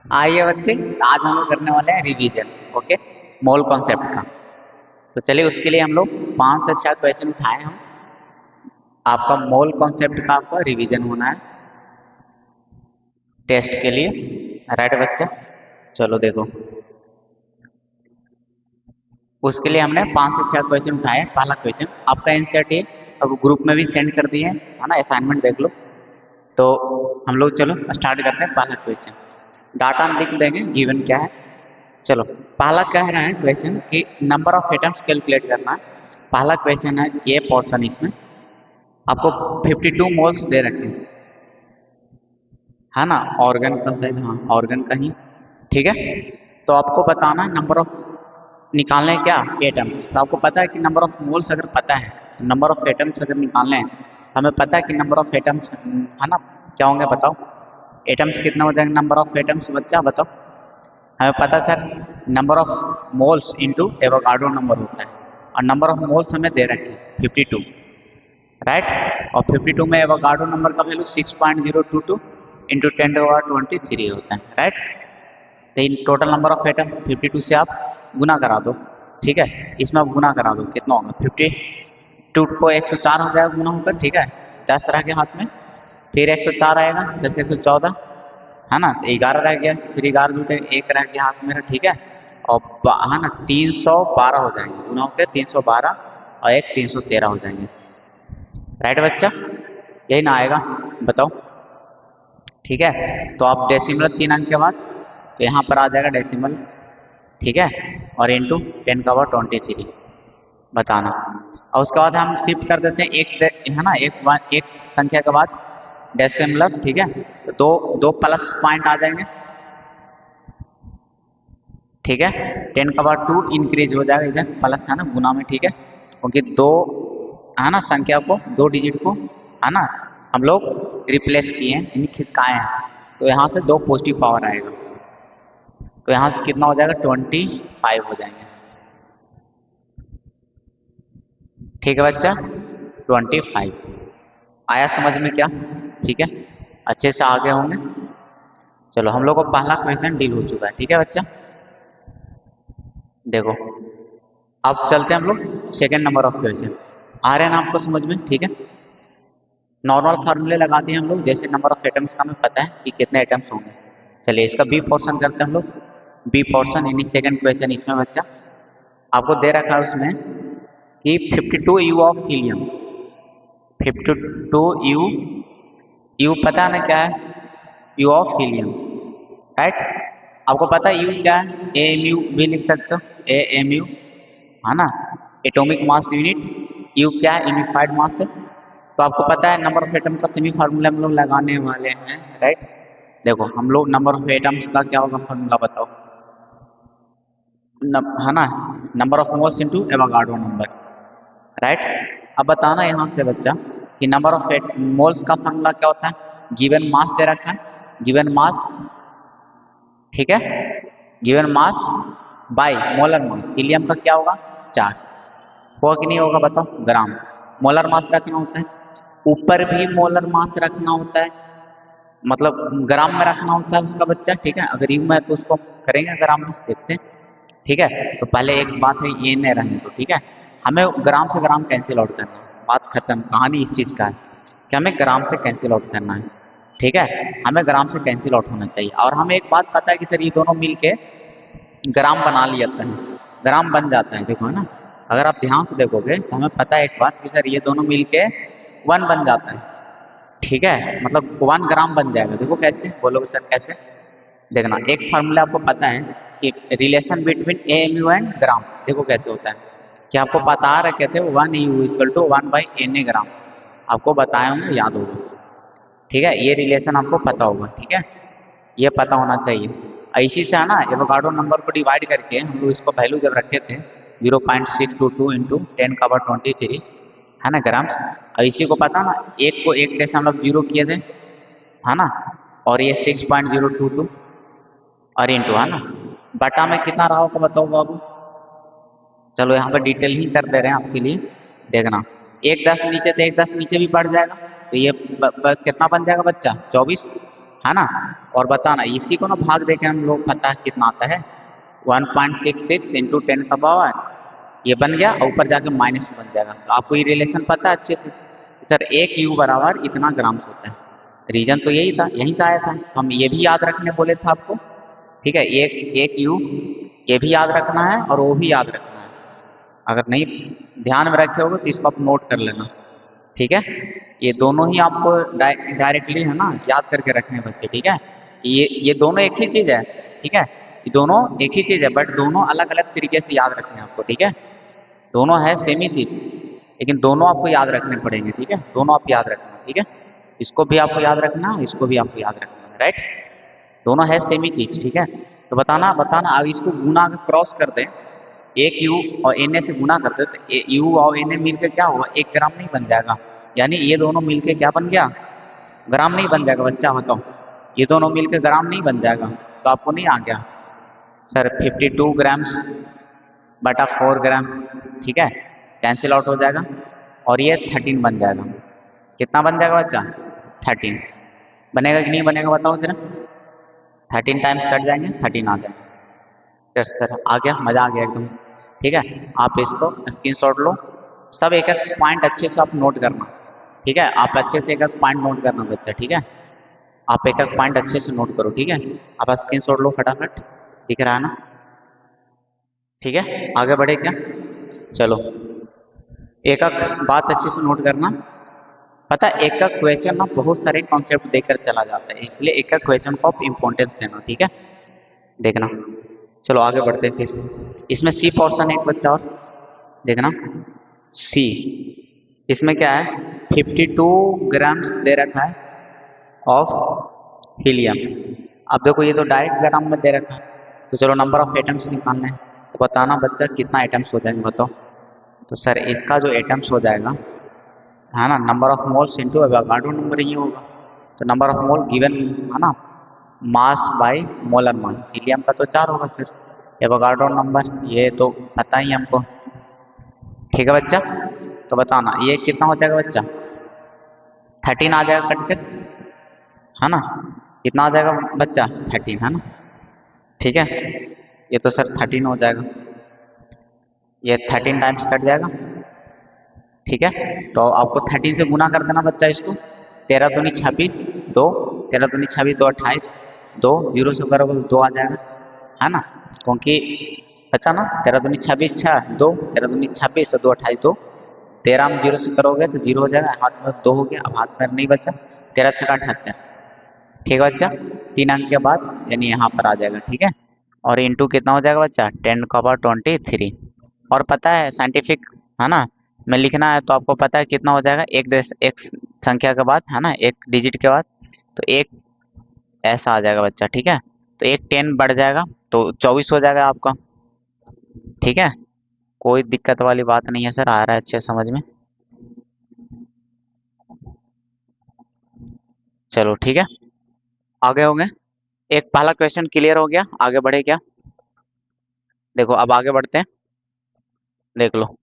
आइए बच्चे, आज हम लोग करने वाले हैं रिवीजन। ओके, मोल कॉन्सेप्ट का। तो चलिए उसके लिए हम लोग 5 से 6 क्वेश्चन उठाए हम। आपका मोल कॉन्सेप्ट का आपका रिवीजन होना है टेस्ट के लिए। राइट बच्चा, चलो देखो, उसके लिए हमने 5 से 6 क्वेश्चन उठाए। पहला क्वेश्चन आपका एनसीईआरटी अब ग्रुप में भी सेंड कर दिए है ना, असाइनमेंट देख लो। तो हम लोग चलो स्टार्ट करते हैं। पहला क्वेश्चन डाटा हम लिख देंगे, गिवन क्या है। चलो, पहला कह रहा है क्वेश्चन कि नंबर ऑफ एटम्स कैलकुलेट करना है। पहला क्वेश्चन है ये पोर्शन, इसमें आपको 52 मोल्स दे रखे हैं, है ना। ऑर्गन का साइड, हाँ ऑर्गन का ही, ठीक है। तो आपको बताना है नंबर ऑफ, निकालने हैं क्या एटम्स। तो आपको पता है कि नंबर ऑफ मोल्स अगर पता है तो नंबर ऑफ एटम्स अगर निकालने हैं, हमें पता है कि नंबर ऑफ एटम्स, है ना, क्या होंगे बताओ। एटम्स कितना हो जाएगा, नंबर ऑफ एटम्स बच्चा बताओ। हमें पता sir number of moles into Avogadro number होता है, और नंबर ऑफ मोल्स हमें दे रखे हैं 52, राइट। और 52 में एवोगाड्रो नंबर का वैल्यू 6.022 इंटू 10⁻23 होता है, राइट। तो in total number of atom 52 से आप गुना करा दो, ठीक है। इसमें आप गुना करा दो, कितना होगा 52 को 104 हो जाएगा गुना होकर, ठीक है। 10 रह गया हाथ में, फिर 104 आएगा, 10 114, है ना। 11 रह गया, फिर 11 जुटे 1 रह गया हाथ मेरा, ठीक है। और है ना 312 हो जाएंगे गुना होकर, 312 और 1 313 हो जाएंगे, राइट बच्चा। यही ना आएगा, बताओ, ठीक है। तो आप डेसिमल 3 अंक के बाद, तो यहाँ पर आ जाएगा डेसिमल, ठीक है, और इंटू 10⁻23 बताना। और उसके बाद हम शिफ्ट कर देते हैं एक, है ना, एक संख्या के बाद डेसिमलर, ठीक है। तो दो प्लस पॉइंट आ जाएंगे, ठीक है। 10⁻2 इंक्रीज हो जाएगा इधर प्लस, है ना, गुना में, ठीक है। क्योंकि दो, है ना, संख्या को, 2 डिजिट को, है ना, हम लोग रिप्लेस किए हैं, यानी खिसकाए हैं। तो यहाँ से 2 पॉजिटिव पावर आएगा, तो यहाँ से कितना हो जाएगा 25 हो जाएंगे, ठीक है बच्चा। 25 आया समझ में क्या, ठीक है, अच्छे से आगे होंगे। चलो हम लोग को पहला क्वेश्चन डील हो चुका है, ठीक है बच्चा। देखो अब चलते हैं हम लोग सेकेंड नंबर ऑफ क्वेश्चन। आ रहे हैं ना आपको समझ में, ठीक है। नॉर्मल फार्मूले लगाते हैं हम लोग, जैसे नंबर ऑफ एटम्स का हमें पता है कि कितने एटम्स होंगे। चलिए इसका बी पोर्शन करते हैं हम लोग। बी पोर्शन यानी सेकेंड क्वेश्चन, इसमें बच्चा आपको दे रखा है उसमें कि 52 you of helium, 52 you, you पता है ना क्या है, यू ऑफ हीलियम, राइट। आपको पता है यू क्या है, ए एम यू भी लिख सकते हो, ए एम यू, है ना, एटॉमिक मास यूनिट। यू क्या है, यूनिफाइड मास है। तो आपको पता है नंबर ऑफ एटम का सेमी फार्मूला हम लोग लगाने वाले हैं, राइट। देखो हम लोग नंबर ऑफ एटम्स का क्या होगा फार्मूला बताओ, है ना, number of moles into Avogadro number, right. अब बताना यहाँ से बच्चा कि नंबर ऑफ मोल्स का फार्मूला क्या होता है, गिवन मास दे रखा है, गिवन मास, ठीक है, given mass by molar mass. Helium का क्या होगा 4, होगा कि नहीं होगा बताओ, ग्राम। मोलर मास रखना होता है, ऊपर भी मोलर मास रखना होता है, मतलब ग्राम में रखना होता है उसका बच्चा, ठीक है। अगर यू में है तो उसको करेंगे ग्राम में, देखते हैं, ठीक है। तो पहले एक बात है ये नहीं रहने तो, ठीक है। हमें ग्राम से ग्राम कैंसिल आउट करना है, बात खत्म, कहानी इस चीज़ का है कि हमें ग्राम से कैंसिल आउट करना है, ठीक है। हमें ग्राम से कैंसिल आउट होना चाहिए। और हमें एक बात पता है कि सर ये दोनों मिल के ग्राम बना लिया जाता है, ग्राम बन जाता है, देखो है ना। अगर आप ध्यान से देखोगे तो हमें पता है एक बात कि सर ये दोनों मिल के 1 बन जाता है, ठीक है, मतलब 1 ग्राम बन जाएगा। देखो कैसे बोलोगे सर, कैसे, देखना एक फार्मूला आपको पता है कि relation between A M U and gram, देखो कैसे होता है कि आपको बता रखे थे 1 यू इक्वल टू 1/Na ग्राम, आपको बताए होंगे, याद होगा, ठीक है। ये रिलेशन आपको पता होगा, ठीक है, ये पता होना चाहिए। इसी से है ना एवोगाड्रो नंबर को डिवाइड करके हम लोग इसको वैल्यू जब रखे थे 0.622 इंटू 10⁻23, है ना, ग्राम्स। और इसी को पता ना, एक को 1.0 किए थे, है ना, और ये 6.022 और इंटू, है ना, बटा में कितना रहा होगा बताओ बाबू। चलो यहाँ पर डिटेल ही कर दे रहे हैं आपके लिए, देखना। एक 10 नीचे तो एक 10 नीचे भी बढ़ जाएगा, तो ये कितना बन जाएगा बच्चा 24, है ना। और बताना इसी को ना भाग देके हम लोग पता है कितना आता है, 1.66 इंटू 10 का पावर, ये बन गया, ऊपर जाके माइनस बन जाएगा। तो आपको ये रिलेशन पता है अच्छे से, सर 1 U बराबर इतना ग्राम्स होता है। रीजन तो यही था, यहीं से आया था, हम ये भी याद रखने बोले थे आपको। ठीक है, एक U ये भी याद रखना है और वो भी याद रखना है। अगर नहीं ध्यान में रखे होगे तो इसको आप नोट कर लेना। ठीक है, ये दोनों ही आपको डायरेक्टली है ना याद करके रखने बच्चे। ठीक है, ये दोनों एक ही चीज है। ठीक है, ये दोनों एक ही चीज है, बट दोनों अलग अलग तरीके से याद रखने हैं आपको। ठीक है, दोनों है सेम ही चीज, लेकिन दोनों आपको याद रखने पड़ेंगे। ठीक है, दोनों आप याद रखना। ठीक है, इसको भी आपको याद रखना, इसको भी आपको याद रखना, राइट। दोनों है सेम ही चीज। ठीक है, तो बताना बताना अब इसको गुना क्रॉस कर दें, एक यू और एन से गुना करते तो यू और एन मिलकर क्या होगा, 1 ग्राम नहीं बन जाएगा। यानी ये दोनों मिलके क्या बन गया, ग्राम नहीं बन जाएगा। बच्चा बताओ, ये दोनों मिलके ग्राम नहीं बन जाएगा। तो आपको नहीं आ गया सर 52 ग्राम्स बटा 4 ग्राम। ठीक है, कैंसिल आउट हो जाएगा और ये 13 बन जाएगा। कितना बन जाएगा बच्चा, 13 बनेगा कि नहीं बनेगा बताओ जरा। 13 टाइम्स कट जाएंगे, 13 आ जाएंगे। सर आ गया, मजा आ गया एकदम। ठीक है, आप इसको स्क्रीनशॉट लो, सब एक एक पॉइंट अच्छे से आप नोट करना। ठीक है, आप अच्छे से एक एक पॉइंट नोट करना बच्चा। ठीक है, आप एक एक पॉइंट अच्छे से नोट करो। ठीक है, आप स्क्रीनशॉट लो फटाफट, दिख रहा है ना। ठीक है, आगे बढ़े क्या, चलो एक एक बात अच्छे से नोट करना। पता है एक एक क्वेश्चन ना बहुत सारे कॉन्सेप्ट देकर चला जाता है, इसलिए एक एक क्वेश्चन को आप इम्पोर्टेंस देना। ठीक है, देखना। चलो आगे बढ़ते हैं फिर। इसमें सी पोर्शन एक बच्चा और देखना, सी इसमें क्या है, 52 ग्राम्स दे रखा है ऑफ हीलियम। अब देखो ये तो डायरेक्ट ग्राम में दे रखा है, तो चलो नंबर ऑफ एटम्स निकालना है। तो बताना बच्चा कितना एटम्स हो जाएंगे बताओ। तो सर इसका जो एटम्स हो जाएगा है ना, number of moles into Avogadro number ही होगा। तो नंबर ऑफ मोल गिवन है ना, mass by molar mass, helium का तो 4 होगा सर, एवोगाड्रो नंबर ये तो पता ही हमको। ठीक है बच्चा, तो बताना ये कितना हो जाएगा बच्चा, 13 आ जाएगा कट कर, है ना। कितना आ जाएगा बच्चा, 13, है ना। ठीक है, ये तो सर 13 हो जाएगा, ये 13 टाइम्स कट जाएगा। ठीक है, तो आपको 13 से गुना कर देना बच्चा इसको, 13 दूनी 26, 2, 13 दूनी 26, 2 28, 2 जीरो से करोगे तो 2 आ जाएगा, है ना। क्योंकि बचा ना 13 दूनी 26, 6, 2, 13 दूनी 26 और 2 28, 2, 13 में जीरो से करोगे तो जीरो हो जाएगा, हाथ में 2 हो गया, अब हाथ में नहीं बचा, 13 6 78। ठीक है बच्चा, 3 अंक के बाद यानी यहाँ पर आ जाएगा। ठीक है, और इंटू कितना हो जाएगा बच्चा, 10⁻23। और पता है साइंटिफिक है ना, में लिखना है तो आपको पता है कितना हो जाएगा, एक संख्या के बाद है ना, एक डिजिट के बाद तो एक ऐसा आ जाएगा बच्चा। ठीक है, तो एक 10 बढ़ जाएगा तो 24 हो जाएगा आपका। ठीक है, कोई दिक्कत वाली बात नहीं है सर, आ रहा है अच्छे समझ में। चलो ठीक है, आगे हो गए, एक पहला क्वेश्चन क्लियर हो गया, आगे बढ़े क्या, देखो अब आगे बढ़ते हैं, देख लो।